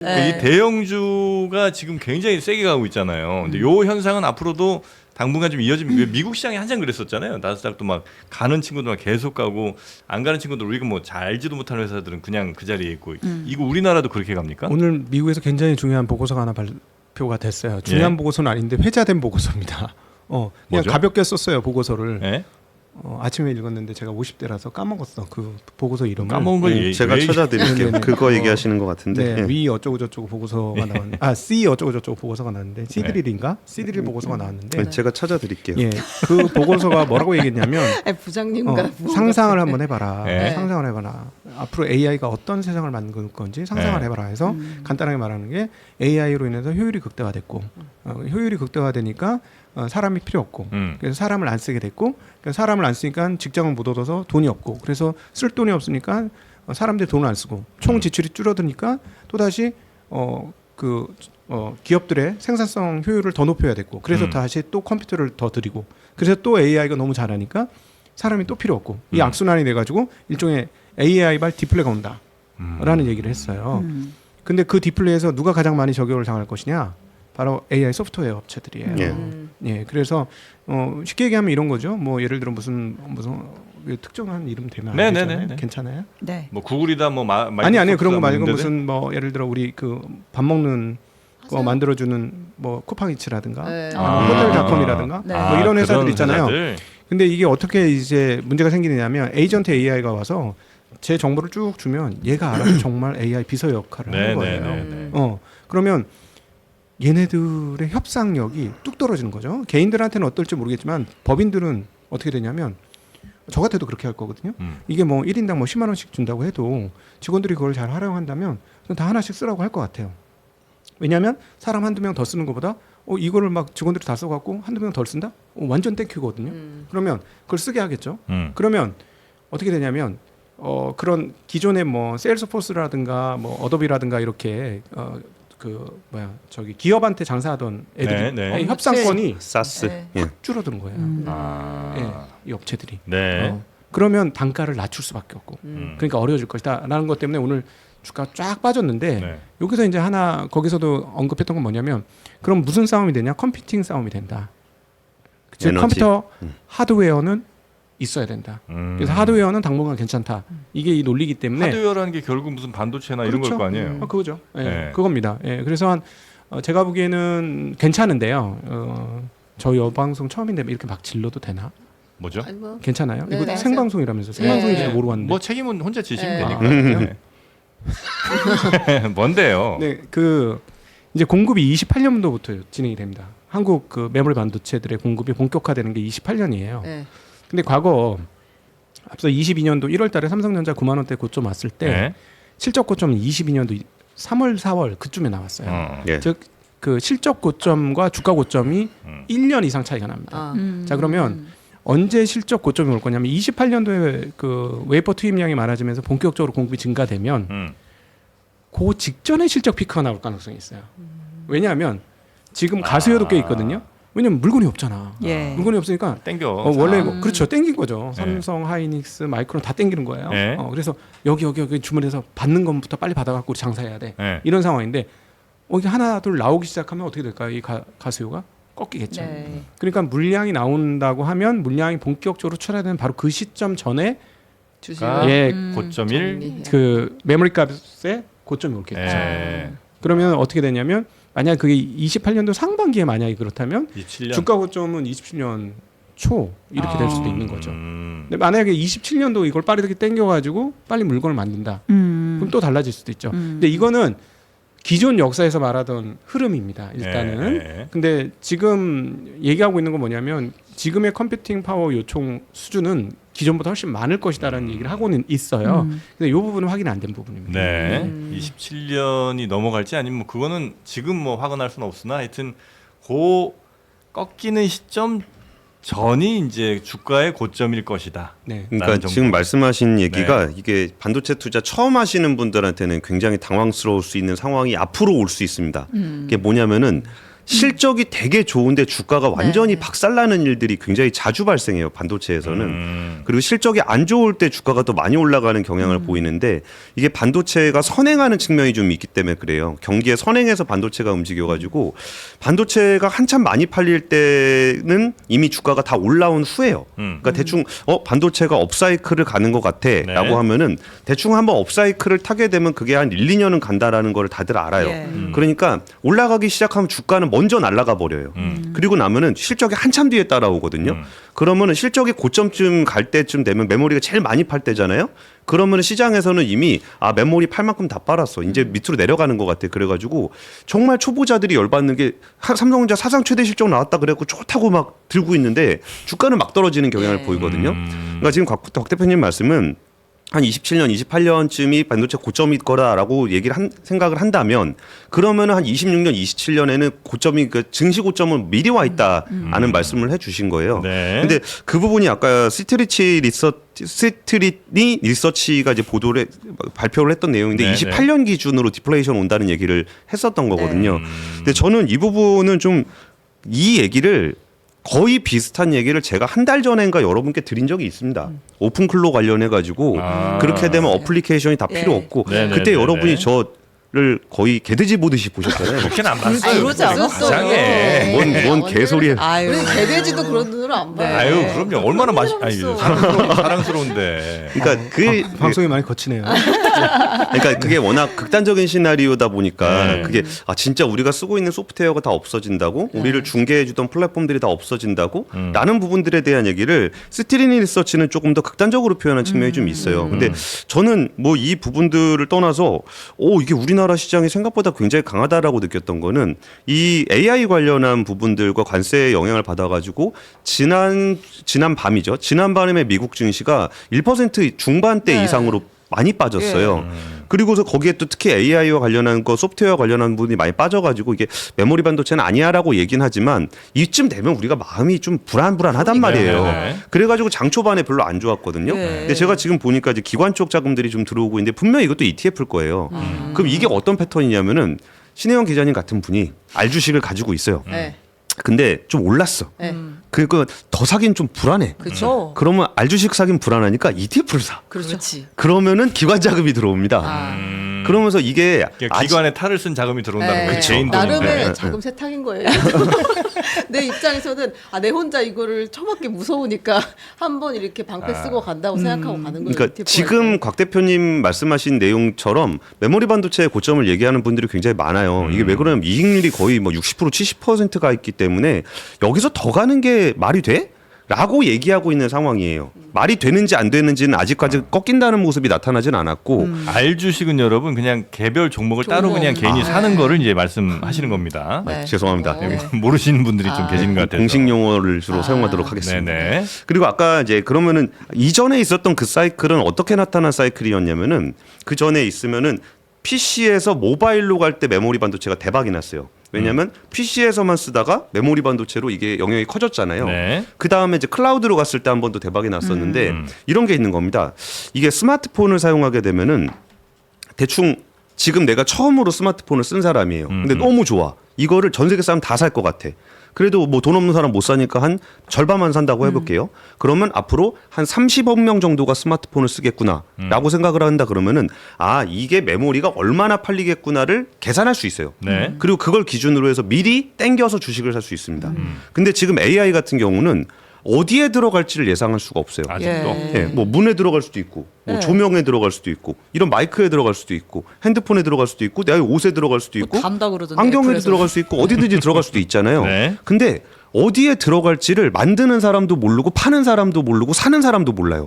이 대형주가 지금 굉장히 세게 가고 있잖아요. 근데 요 현상은 앞으로도 당분간 좀 이어지면 미국 시장이 한참 그랬었잖아요. 나스닥도 막 가는 친구들 막 계속 가고 안 가는 친구들 우리가 뭐 잘 알지도 못하는 회사들은 그냥 그 자리에 있고 이거 우리나라도 그렇게 갑니까? 오늘 미국에서 굉장히 중요한 보고서가 하나 발표가 됐어요. 중요한 보고서는 아닌데 회자된 보고서입니다. 그냥 뭐죠? 가볍게 썼어요 보고서를. 예? 아침에 읽었는데 제가 50대라서 까먹었어 그 보고서 이름을. 까먹은 걸 제가 찾아드릴게요. 네네네. 그거 얘기하시는 것 같은데. 네, 예. 위 어쩌고 저쩌고 보고서가 나왔는데 C 어쩌고 저쩌고 보고서가 나왔는데 C3가 C3 보고서가 나왔는데 네, 제가 찾아드릴게요. 예, 그 보고서가 뭐라고 얘기했냐면 아니, 부장님과 상상을 한번 해봐라. 네. 상상을 해봐라. 앞으로 AI가 어떤 세상을 만들 건지 상상을 네. 해봐라 해서 간단하게 말하는 게 AI로 인해서 효율이 극대화됐고 효율이 극대화되니까 사람이 필요 없고 그래서 사람을 안 쓰게 됐고 사람을 안 쓰니까 직장을 못 얻어서 돈이 없고 그래서 쓸 돈이 없으니까 사람들이 돈을 안 쓰고 총 지출이 줄어드니까 또다시 기업들의 생산성 효율을 더 높여야 됐고 그래서 다시 또 컴퓨터를 더 들이고 그래서 또 AI가 너무 잘하니까 사람이 또 필요 없고 이 악순환이 돼가지고 일종의 AI 발 디플레가 온다라는 얘기를 했어요. 근데 그 디플레이에서 누가 가장 많이 저격을 당할 것이냐? 바로 AI 소프트웨어 업체들이에요. 예, 그래서 쉽게 얘기하면 이런 거죠. 뭐 예를 들어 무슨 특정한 이름 되면 안 되잖아요. 네네네. 괜찮아요? 네. 뭐 구글이다 뭐 아니 그런 거 말고 있는데도? 무슨 뭐 예를 들어 우리 그 밥 먹는 거 만들어주는 뭐 쿠팡이츠라든가 네. 호텔닷컴이라든가 네. 뭐 이런 회사들 그런 있잖아요. 회사들. 근데 근데 이게 어떻게 이제 문제가 생기느냐면 에이전트 AI가 와서 제 정보를 쭉 주면 얘가 알아서 정말 AI 비서 역할을 하는 거예요. 네네네. 그러면 얘네들의 협상력이 뚝 떨어지는 거죠. 개인들한테는 어떨지 모르겠지만 법인들은 어떻게 되냐면 저 같아도 그렇게 할 거거든요. 이게 뭐 1인당 뭐 10만 원씩 준다고 해도 직원들이 그걸 잘 활용한다면 다 하나씩 쓰라고 할 것 같아요. 왜냐하면 사람 한두 명 더 쓰는 것보다 이거를 막 직원들이 다 써갖고 한두 명 덜 쓴다? 완전 땡큐거든요. 그러면 그걸 쓰게 하겠죠. 그러면 어떻게 되냐면 그런 기존의 뭐 세일스포스라든가 뭐 어도비라든가 이렇게 기업한테 장사하던 애들이 네. 협상권이 사스. 네. 예. 줄어드는 거예요. 이 업체들이. 네. 그러면 단가를 낮출 수밖에 없고, 그러니까 어려워질 것이다라는 것 때문에 오늘 주가 쫙 빠졌는데 네. 여기서 이제 하나 거기서도 언급했던 건 뭐냐면 그럼 무슨 싸움이 되냐? 컴퓨팅 싸움이 된다. 즉 에너지. 컴퓨터 하드웨어는 있어야 된다. 그래서 하드웨어는 당분간 괜찮다. 이게 이 논리이기 때문에 하드웨어라는 게 결국 무슨 반도체나 이런 걸 거 아니에요? 그거죠. 예, 네. 그겁니다. 예, 그래서 제가 보기에는 괜찮은데요. 저희 여방송 처음인데 이렇게 막 질러도 되나? 뭐죠? 아니, 뭐. 괜찮아요? 네, 이거 네. 생방송이라면서 생방송인지도 네. 모르고 왔는데. 뭐 책임은 혼자 지시면 네. 되니까. 네. 뭔데요? 네, 이제 공급이 28년도부터 진행이 됩니다. 한국 그 메모리 반도체들의 공급이 본격화되는 게 28년이에요. 네. 근데 과거 앞서 22년도 1월달에 삼성전자 9만 원대 고점 왔을 때 네. 실적 고점은 22년도 3월, 4월 그쯤에 나왔어요. 예. 즉 그 실적 고점과 주가 고점이 1년 이상 차이가 납니다. 자, 그러면 언제 실적 고점이 올 거냐면 28년도에 그 웨이퍼 투입량이 많아지면서 본격적으로 공급이 증가되면 그 직전에 실적 피크가 나올 가능성이 있어요. 왜냐하면 지금 가수요도 꽤 있거든요. 왜냐면 물건이 없잖아. 예. 물건이 없으니까 땡겨. 원래 그렇죠. 땡긴 거죠. 삼성, 하이닉스, 마이크론 다 땡기는 거예요. 네. 그래서 여기 주문해서 받는 것부터 빨리 받아갖고 우리 장사해야 돼. 네. 이런 상황인데 이게 하나 둘 나오기 시작하면 어떻게 될까요? 이 가수요가 꺾이겠죠. 네. 그러니까 물량이 나온다고 하면 물량이 본격적으로 출하되는 바로 그 시점 전에 주식을 예, 고점 1. 정리해야 그 메모리 값의 고점이 올겠죠. 예. 그러면 어떻게 되냐면 만약 그게 28년도 상반기에 만약에 그렇다면 27년. 주가 고점은 27년 초 이렇게 될 수도 있는 거죠. 음. 근데 만약에 27년도 이걸 빠르게 땡겨가지고 빨리 물건을 만든다. 그럼 또 달라질 수도 있죠. 근데 이거는 기존 역사에서 말하던 흐름입니다. 일단은. 네. 근데 지금 얘기하고 있는 건 뭐냐면 지금의 컴퓨팅 파워 요청 수준은 기존보다 훨씬 많을 것이다라는 얘기를 하고는 있어요. 근데 이 부분은 확인 안 된 부분입니다. 네. 27년이 넘어갈지 아니면 뭐 그거는 지금 뭐 확언할 수는 없으나 하여튼 그 꺾이는 시점 전이 이제 주가의 고점일 것이다. 네. 그러니까 정도. 지금 말씀하신 얘기가 이게 반도체 투자 처음 하시는 분들한테는 굉장히 당황스러울 수 있는 상황이 앞으로 올 수 있습니다. 이게 뭐냐면은 실적이 되게 좋은데 주가가 완전히 박살나는 일들이 굉장히 자주 발생해요. 반도체에서는. 그리고 실적이 안 좋을 때 주가가 더 많이 올라가는 경향을 보이는데 이게 반도체가 선행하는 측면이 좀 있기 때문에 그래요. 경기에 선행해서 반도체가 움직여가지고 반도체가 한참 많이 팔릴 때는 이미 주가가 다 올라온 후에요. 그러니까 대충 반도체가 업사이클을 가는 것 같아라고 하면은 대충 한번 업사이클을 타게 되면 그게 한 1, 2년은 간다라는 걸 다들 알아요. 그러니까 올라가기 시작하면 주가는 먼저 날아가 버려요. 그리고 나면은 실적이 한참 뒤에 따라오거든요. 그러면은 실적이 고점쯤 갈 때쯤 되면 메모리가 제일 많이 팔 때잖아요. 그러면 시장에서는 이미 메모리 팔 만큼 다 빨았어. 이제 밑으로 내려가는 것 같아. 그래가지고 정말 초보자들이 열받는 게 삼성전자 사상 최대 실적 나왔다 그래갖고 좋다고 막 들고 있는데 주가는 막 떨어지는 경향을 보이거든요. 그러니까 지금 곽 대표님 말씀은 한 27년, 28년쯤이 반도체 고점일 거라라고 생각을 한다면 그러면은 한 26년, 27년에는 고점이 그 증시 고점은 미리 와 있다라는 말씀을 해주신 거예요. 네. 근데 그 부분이 아까 스트리니 리서치가 이제 발표를 했던 내용인데 네, 28년 기준으로 디플레이션 온다는 얘기를 했었던 거거든요. 근데 저는 이 부분은 좀 이 얘기를 거의 비슷한 얘기를 제가 한 달 전인가 여러분께 드린 적이 있습니다. 오픈클로 관련해 가지고 그렇게 되면 어플리케이션이 다 필요 없고 그때 여러분이 저를 거의 개돼지 보듯이 보셨잖아요. 그렇게는 안 봤어요. 그러지 않았어. 과장해. 뭔 개소리야. 아유, 개돼지도 그런 눈으로 안 봐요. 아유, 그럼요. 얼마나 사랑스러운데. 그러니까 그 방송이 많이 거치네요. 그러니까 그게 워낙 극단적인 시나리오다 보니까 네. 그게 진짜 우리가 쓰고 있는 소프트웨어가 다 없어진다고 우리를 중개해주던 플랫폼들이 다 없어진다고 라는 부분들에 대한 얘기를 스트리니 리서치는 조금 더 극단적으로 표현한 측면이 좀 있어요. 근데 저는 뭐 이 부분들을 떠나서 이게 우리나라 시장이 생각보다 굉장히 강하다라고 느꼈던 거는 이 AI 관련한 부분들과 관세의 영향을 받아가지고 지난 밤이죠. 지난 밤에 미국 증시가 1% 중반대 이상으로 많이 빠졌어요. 그리고서 거기에 또 특히 AI와 관련한 거, 소프트웨어 관련한 부분이 많이 빠져가지고 이게 메모리 반도체는 아니야라고 얘기는 하지만 이쯤 되면 우리가 마음이 좀 불안하단 말이에요. 네. 그래가지고 장 초반에 별로 안 좋았거든요. 근데 제가 지금 보니까 이제 기관 쪽 자금들이 좀 들어오고 있는데 분명히 이것도 ETF일 거예요. 그럼 이게 어떤 패턴이냐면은 신혜영 기자님 같은 분이 알 주식을 가지고 있어요. 근데 좀 올랐어. 그거 더 사긴 좀 불안해. 그렇죠. 그러면 알 주식 사긴 불안하니까 ETF를 사. 그렇지. 그러면은 기관 자금이 들어옵니다. 그러면서 이게 기관에 탈을 쓴 자금이 들어온다는 거죠. 개인 돈. 나름의 자금 세탁인 거예요. 내 입장에서는 내 혼자 이거를 처먹기 무서우니까 한번 이렇게 방패 쓰고 간다고 생각하고 가는 거예요. 그러니까 지금 곽 대표님 말씀하신 내용처럼 메모리 반도체의 고점을 얘기하는 분들이 굉장히 많아요. 이게 왜 그러냐면 이익률이 거의 뭐 60% 70%가 있기 때문에 여기서 더 가는 게 말이 돼? 라고 얘기하고 있는 상황이에요. 말이 되는지 안 되는지는 아직까지 꺾인다는 모습이 나타나진 않았고 알 주식은 여러분 그냥 개별 종목을 따로 그냥 개인이 사는 거를 이제 말씀하시는 겁니다. 죄송합니다. 모르시는 분들이 좀 계시는 것 같아요. 공식 용어를 주로 사용하도록 하겠습니다. 네네. 그리고 아까 이제 그러면은 이전에 있었던 그 사이클은 어떻게 나타난 사이클이었냐면은 그 전에 있으면은 PC에서 모바일로 갈 때 메모리 반도체가 대박이 났어요. 왜냐하면 PC에서만 쓰다가 메모리 반도체로 이게 영역이 커졌잖아요. 네. 그 다음에 이제 클라우드로 갔을 때 한 번 더 대박이 났었는데 이런 게 있는 겁니다. 이게 스마트폰을 사용하게 되면은 대충 지금 내가 처음으로 스마트폰을 쓴 사람이에요. 근데 너무 좋아. 이거를 전 세계 사람 다 살 것 같아. 그래도 뭐 돈 없는 사람 못 사니까 한 절반만 산다고 해볼게요. 그러면 앞으로 한 30억 명 정도가 스마트폰을 쓰겠구나라고 생각을 한다 그러면은 이게 메모리가 얼마나 팔리겠구나를 계산할 수 있어요. 네. 그리고 그걸 기준으로 해서 미리 땡겨서 주식을 살 수 있습니다. 근데 지금 AI 같은 경우는 어디에 들어갈지를 예상할 수가 없어요. 아직도. 뭐 문에 들어갈 수도 있고, 뭐 조명에 들어갈 수도 있고, 이런 마이크에 들어갈 수도 있고, 핸드폰에 들어갈 수도 있고, 내 옷에 들어갈 수도 있고, 담다 그러던데, 안경에도 애플에서. 들어갈 수 있고, 어디든지 들어갈 수도 있잖아요. 네. 근데 어디에 들어갈지를 만드는 사람도 모르고 파는 사람도 모르고 사는 사람도 몰라요.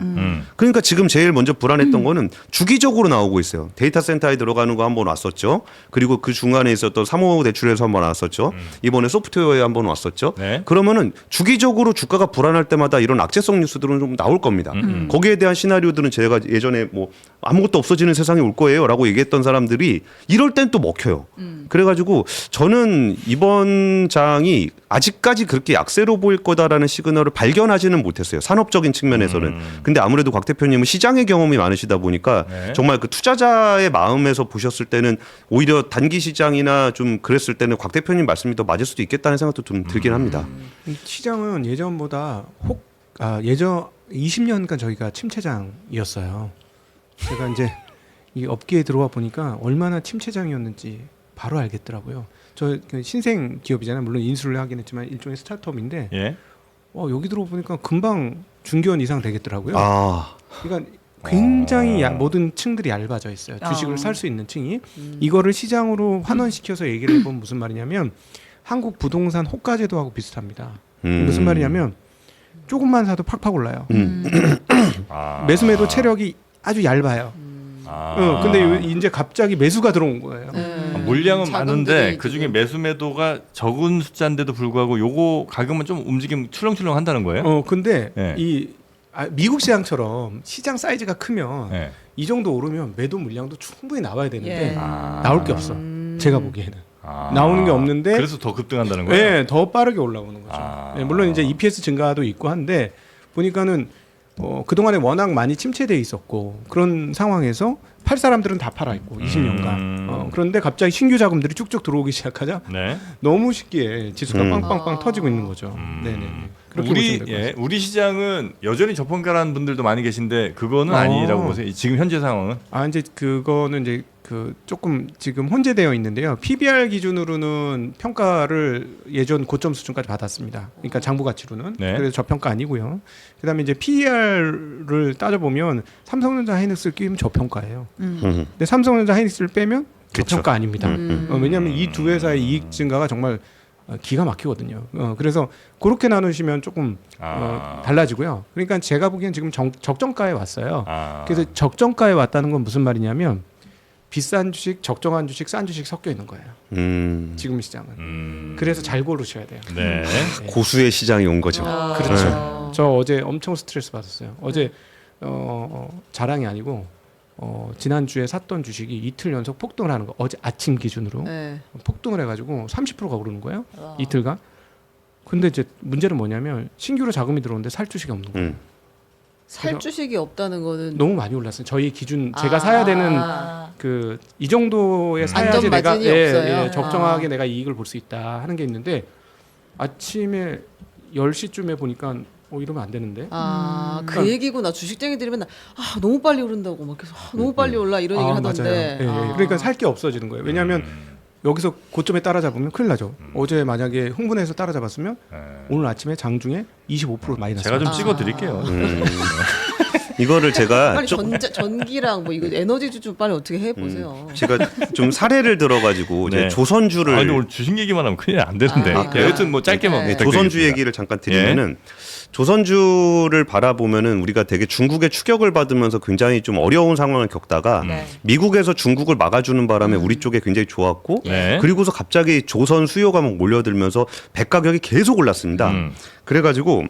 그러니까 지금 제일 먼저 불안했던 거는 주기적으로 나오고 있어요. 데이터 센터에 들어가는 거 한번 왔었죠. 그리고 그 중간에 있었던 사모대출에서 한번 왔었죠. 이번에 소프트웨어에 한번 왔었죠. 네. 그러면은 주기적으로 주가가 불안할 때마다 이런 악재성 뉴스들은 좀 나올 겁니다. 거기에 대한 시나리오들은 제가 예전에 뭐 아무것도 없어지는 세상이 올 거예요라고 얘기했던 사람들이 이럴 땐 또 먹혀요. 그래가지고 저는 이번 장이 아직까지 그렇게 약세로 보일 거다라는 시그널을 발견하지는 못했어요. 산업적인 측면에서는. 근데 아무래도 곽 대표님은 시장의 경험이 많으시다 보니까 네. 정말 그 투자자의 마음에서 보셨을 때는 오히려 단기 시장이나 좀 그랬을 때는 곽 대표님 말씀이 더 맞을 수도 있겠다는 생각도 좀 들긴 합니다. 이 시장은 예전보다 예전 20년간 저희가 침체장이었어요. 제가 이제 이 업계에 들어와 보니까 얼마나 침체장이었는지 바로 알겠더라고요. 저 신생 기업이잖아요. 물론 인수를 하긴 했지만 일종의 스타트업인데 예. 여기 들어보니까 금방 중견 이상 되겠더라고요. 아, 그러니까 굉장히 모든 층들이 얇아져 있어요. 주식을 살 수 있는 층이. 이거를 시장으로 환원시켜서 얘기를 해보면 무슨 말이냐면 한국 부동산 호가제도하고 비슷합니다. 무슨 말이냐면 조금만 사도 팍팍 올라요. 매수매도 체력이 아주 얇아요. 근데 이제 갑자기 매수가 들어온 거예요. 물량은 자금들이 많은데 지금. 그 중에 매수 매도가 적은 숫자인데도 불구하고 요거 가격만 좀 움직임 출렁출렁 한다는 거예요? 근데 네. 미국 시장처럼 시장 사이즈가 크면 네. 이 정도 오르면 매도 물량도 충분히 나와야 되는데 예. 나올 게 없어. 제가 보기에는 나오는 게 없는데 그래서 더 급등한다는 거예요? 네, 더 빠르게 올라오는 거죠. 네, 물론 이제 EPS 증가도 있고 한데 보니까는 그동안에 워낙 많이 침체돼 있었고 그런 상황에서 팔 사람들은 다 팔아 있고 20년간 그런데 갑자기 신규 자금들이 쭉쭉 들어오기 시작하자 네. 너무 쉽게 지수가 빵빵빵 터지고 있는 거죠. 네네. 그렇게 보시면 될것 같습니다. 우리 시장은 여전히 저평가라는 분들도 많이 계신데 그거는 아니라고 보세요. 지금 현재 상황은? 이제 그거는 이제 조금 지금 혼재되어 있는데요. PBR 기준으로는 평가를 예전 고점 수준까지 받았습니다. 그러니까 장부 가치로는. 네. 그래서 저평가 아니고요. 그다음에 이제 PER을 따져보면 삼성전자 하이닉스를 끼면 저평가예요. 근데 삼성전자 하이닉스를 빼면 그쵸. 저평가 아닙니다. 왜냐하면 이 두 회사의 이익 증가가 정말 기가 막히거든요. 그래서 그렇게 나누시면 조금 달라지고요. 그러니까 제가 보기엔 지금 적정가에 왔어요. 그래서 적정가에 왔다는 건 무슨 말이냐면 비싼 주식, 적정한 주식, 싼 주식 섞여 있는 거예요. 지금 시장은. 그래서 잘 고르셔야 돼요. 네. 고수의 시장이 온 거죠. 그렇죠. 저 어제 엄청 스트레스 받았어요. 어제 자랑이 아니고 지난주에 샀던 주식이 이틀 연속 폭등을 하는 거. 어제 아침 기준으로 네. 폭등을 해가지고 30%가 오르는 거예요. 이틀간. 근데 이제 문제는 뭐냐면 신규로 자금이 들어오는데 살 주식이 없는 거예요. 살 주식이 없다는 거는 너무 많이 올랐어요. 저희 기준 제가 사야 되는 이 정도에 사야지 내가 안전 마진이 없어요. 적정하게 내가 이익을 볼 수 있다 하는 게 있는데 아침에 10시쯤에 보니까 이러면 안 되는데. 그 얘기구나. 주식쟁이들이 맨날 너무 빨리 오른다고 막 계속 너무 빨리 올라 이런 얘기를 하던데. 맞아요. 그러니까 살 게 없어지는 거예요. 왜냐하면 여기서 고점에 따라잡으면 큰일 나죠. 어제 만약에 흥분해서 따라잡았으면 오늘 아침에 장중에 25% 마이너스. 제가 좀 찍어 드릴게요. 이거를 제가 빨리 전기랑 뭐 이거 에너지주 좀 빨리 어떻게 해 보세요. 제가 좀 사례를 들어가지고 네. 이제 조선주를 근데 오늘 주식 얘기만 하면 큰일 안 되는데. 여튼 뭐 짧게만 네, 부탁드리겠습니다. 조선주 얘기를 잠깐 드리면은 조선주를 바라보면은 우리가 되게 중국의 추격을 받으면서 굉장히 좀 어려운 상황을 겪다가 미국에서 중국을 막아주는 바람에 우리 쪽에 굉장히 좋았고 네. 그리고서 갑자기 조선 수요가 막 몰려들면서 배 가격이 계속 올랐습니다. 그래가지고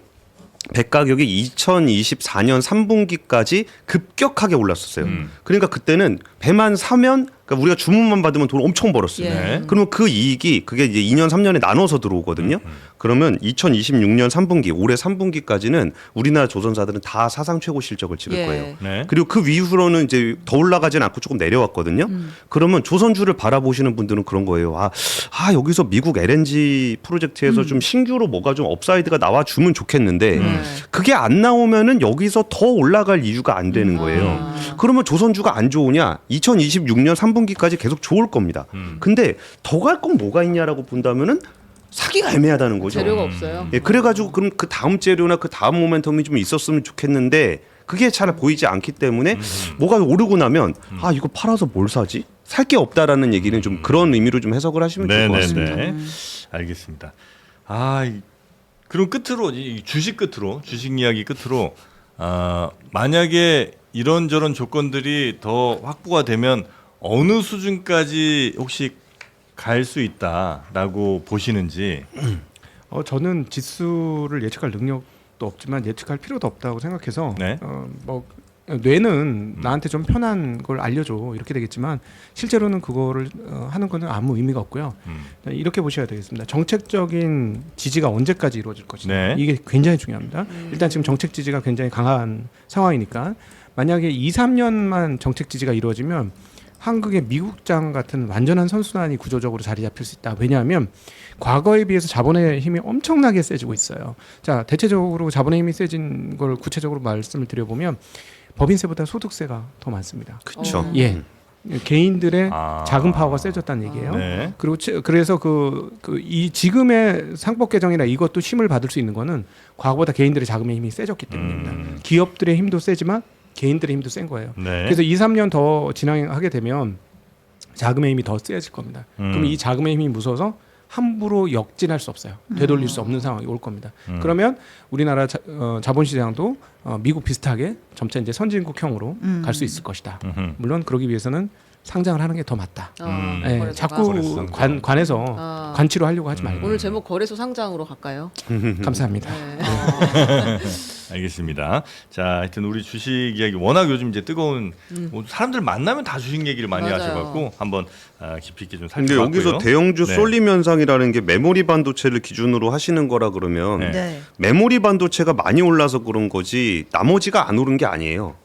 배 가격이 2024년 3분기까지 급격하게 올랐었어요. 그러니까 그때는 배만 사면 그러니까 우리가 주문만 받으면 돈 엄청 벌었어요. 예. 그러면 그 이익이 그게 이제 2년 3년에 나눠서 들어오거든요. 그러면 2026년 3분기 올해 3분기까지는 우리나라 조선사들은 다 사상 최고 실적을 찍을 예. 거예요. 네. 그리고 그 이후로는 이제 더 올라가진 않고 조금 내려왔거든요. 그러면 조선주를 바라보시는 분들은 그런 거예요. 여기서 미국 LNG 프로젝트에서 좀 신규로 뭐가 좀 업사이드가 나와주면 좋겠는데 그게 안 나오면은 여기서 더 올라갈 이유가 안 되는 거예요. 그러면 조선주가 안 좋으냐? 2026년 3분기까지 계속 좋을 겁니다. 근데 더 갈 건 뭐가 있냐라고 본다면은 사기가 애매하다는 거죠. 재료가 없어요. 예, 그래가지고 그럼 그 다음 재료나 그 다음 모멘텀이 좀 있었으면 좋겠는데 그게 잘 보이지 않기 때문에 뭐가 오르고 나면 이거 팔아서 뭘 사지? 살 게 없다라는 얘기는 좀 그런 의미로 좀 해석을 하시면 좋을 것 같습니다. 네네네. 알겠습니다. 그럼 끝으로 이 주식 끝으로 주식 이야기 끝으로 만약에 이런저런 조건들이 더 확보가 되면 어느 수준까지 혹시 갈 수 있다라고 보시는지. 저는 지수를 예측할 능력도 없지만 예측할 필요도 없다고 생각해서 네. 뭐 뇌는 나한테 좀 편한 걸 알려줘 이렇게 되겠지만 실제로는 그거를 하는 거는 아무 의미가 없고요. 이렇게 보셔야 되겠습니다. 정책적인 지지가 언제까지 이루어질 것이냐 네. 이게 굉장히 중요합니다. 일단 지금 정책 지지가 굉장히 강한 상황이니까 만약에 2, 3년만 정책 지지가 이루어지면 한국의 미국장 같은 완전한 선순환이 구조적으로 자리 잡힐 수 있다. 왜냐하면 과거에 비해서 자본의 힘이 엄청나게 세지고 있어요. 자, 대체적으로 자본의 힘이 세진 걸 구체적으로 말씀을 드려보면 법인세보다 소득세가 더 많습니다. 그렇죠. 예, 개인들의 아. 자금 파워가 세졌다는 얘기예요. 네. 그리고 그래서 이 지금의 상법 개정이나 이것도 힘을 받을 수 있는 거는 과거보다 개인들의 자금의 힘이 세졌기 때문입니다. 기업들의 힘도 세지만 개인들의 힘도 센 거예요. 네. 그래서 2, 3년 더 진행하게 되면 자금의 힘이 더 세질 겁니다. 그럼 이 자금의 힘이 무서워서 함부로 역진할 수 없어요. 되돌릴 수 없는 상황이 올 겁니다. 그러면 우리나라 자본시장도 미국 비슷하게 점차 이제 선진국형으로 갈 수 있을 것이다. 물론 그러기 위해서는 상장을 하는 게 더 맞다. 예, 거래소가. 자꾸 거래소 상장. 관에서 관치로 하려고 하지 말고. 오늘 제목 거래소 상장으로 갈까요? 감사합니다. 네. 알겠습니다. 자, 하여튼 우리 주식 이야기 워낙 요즘 이제 뜨거운 뭐 사람들 만나면 다 주식 얘기를 많이 맞아요. 하셔갖고 한번 깊이 있게 좀 근데 살펴봤고요. 여기서 대형주 네. 쏠림 현상이라는 게 메모리 반도체를 기준으로 하시는 거라 그러면 네. 네. 메모리 반도체가 많이 올라서 그런 거지 나머지가 안 오른 게 아니에요.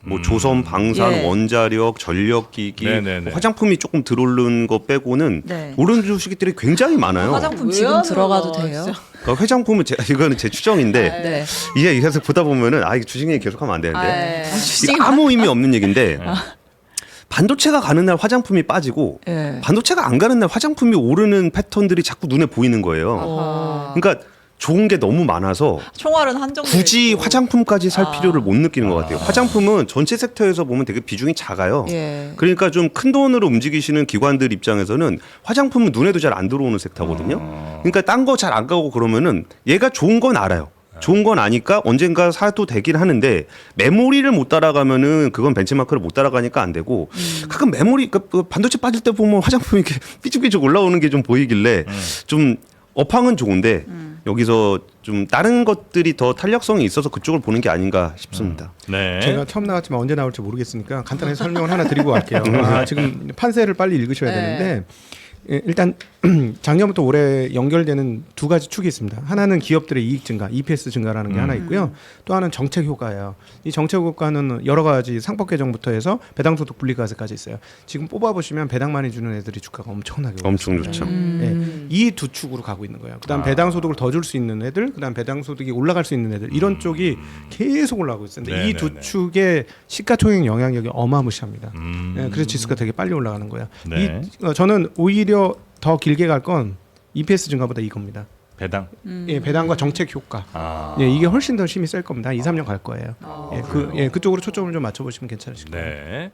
뭐 조선, 방산, 예. 원자력, 전력기기, 네네네. 뭐 화장품이 조금 들어오른 거 빼고는 네. 오른 주식들이 굉장히 많아요. 화장품 왜 지금 안 들어가도 올라, 돼요? 진짜. 그러니까 회장품은 이거는 제 추정인데 네. 이게 이래서 보다 보면은 이게 주식 얘기 계속하면 안 되는데 네. 이게 아무 의미 없는 얘기인데 반도체가 가는 날 화장품이 빠지고 예. 반도체가 안 가는 날 화장품이 오르는 패턴들이 자꾸 눈에 보이는 거예요. 아하. 그러니까 좋은 게 너무 많아서 총알은 한정. 굳이 화장품까지 살 필요를 못 느끼는 것 같아요. 화장품은 전체 섹터에서 보면 되게 비중이 작아요. 예. 그러니까 좀 큰 돈으로 움직이시는 기관들 입장에서는 화장품은 눈에도 잘 안 들어오는 섹터거든요. 그러니까 딴 거 잘 안 가고 그러면은 얘가 좋은 건 알아요. 좋은 건 아니까 언젠가 사도 되긴 하는데 메모리를 못 따라가면은 그건 벤치마크를 못 따라가니까 안 되고 가끔 메모리 그 반도체 빠질 때 보면 화장품이 이렇게 삐죽삐죽 올라오는 게 좀 보이길래 좀 업황은 좋은데 여기서 좀 다른 것들이 더 탄력성이 있어서 그쪽을 보는 게 아닌가 싶습니다. 네. 제가 처음 나왔지만 언제 나올지 모르겠으니까 간단하게 설명을 하나 드리고 갈게요. 지금 판세를 빨리 읽으셔야 네. 되는데 일단 작년부터 올해 연결되는 두 가지 축이 있습니다. 하나는 기업들의 이익 증가, EPS 증가라는 게 하나 있고요. 또 하나는 정책 효과예요. 이 정책 효과는 여러 가지 상법 개정부터 해서 배당소득 분리과세까지 있어요. 지금 뽑아보시면 배당 많이 주는 애들이 주가가 엄청나게 엄청 좋죠. 이 두 축으로 가고 있는 거예요. 그다음 배당소득을 더 줄 수 있는 애들, 그다음 배당소득이 올라갈 수 있는 애들 이런 쪽이 계속 올라가고 있어요. 근데 이 두 네네네. 축의 시가총액 영향력이 어마무시합니다. 그래서 지수가 되게 빨리 올라가는 거예요. 네. 저는 오히려 더 길게 갈 건 EPS 증가보다 이겁니다. 배당. 예, 배당과 정책 효과. 아. 예, 이게 훨씬 더 힘이 셀 겁니다. 2, 3년 갈 거예요. 그쪽으로 초점을 좀 맞춰보시면 괜찮으실 거예요. 네.